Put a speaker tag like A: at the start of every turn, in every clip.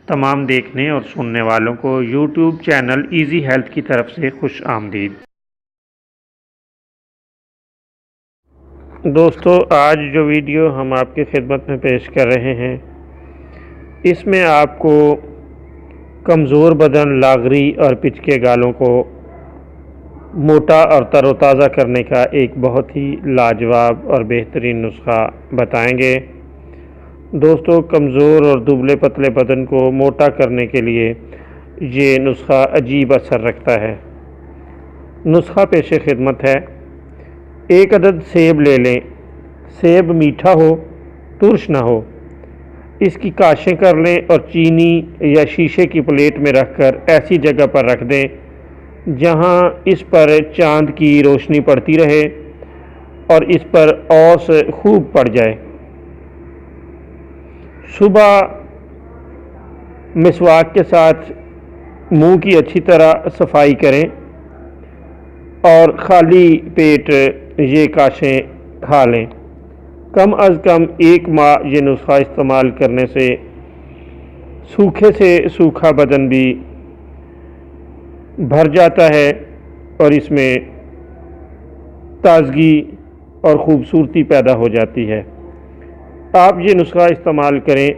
A: تمام دیکھنے اور سننے والوں کو یوٹیوب چینل ایزی ہیلتھ کی طرف سے خوش آمدید۔ دوستو، آج جو ویڈیو ہم آپ کی خدمت میں پیش کر رہے ہیں، اس میں آپ کو کمزور بدن، لاغری اور پچکے گالوں کو موٹا اور تر و تازہ کرنے کا ایک بہت ہی لاجواب اور بہترین نسخہ بتائیں گے۔ دوستو، کمزور اور دبلے پتلے بدن کو موٹا کرنے کے لیے یہ نسخہ عجیب اثر رکھتا ہے۔ نسخہ پیش خدمت ہے۔ 1 عدد سیب لے لیں۔ سیب میٹھا ہو، ترش نہ ہو۔ اس کی کاشیں کر لیں اور چینی یا شیشے کی پلیٹ میں رکھ کر ایسی جگہ پر رکھ دیں جہاں اس پر چاند کی روشنی پڑتی رہے اور اس پر اوس خوب پڑ جائے۔ صبح مسواک کے ساتھ منہ کی اچھی طرح صفائی کریں اور خالی پیٹ یہ کاشیں کھا لیں۔ کم از کم 1 ماہ یہ نسخہ استعمال کرنے سے سوکھے سے سوکھا بدن بھی بھر جاتا ہے اور اس میں تازگی اور خوبصورتی پیدا ہو جاتی ہے۔ آپ یہ نسخہ استعمال کریں،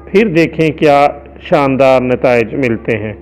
A: پھر دیکھیں کیا شاندار نتائج ملتے ہیں۔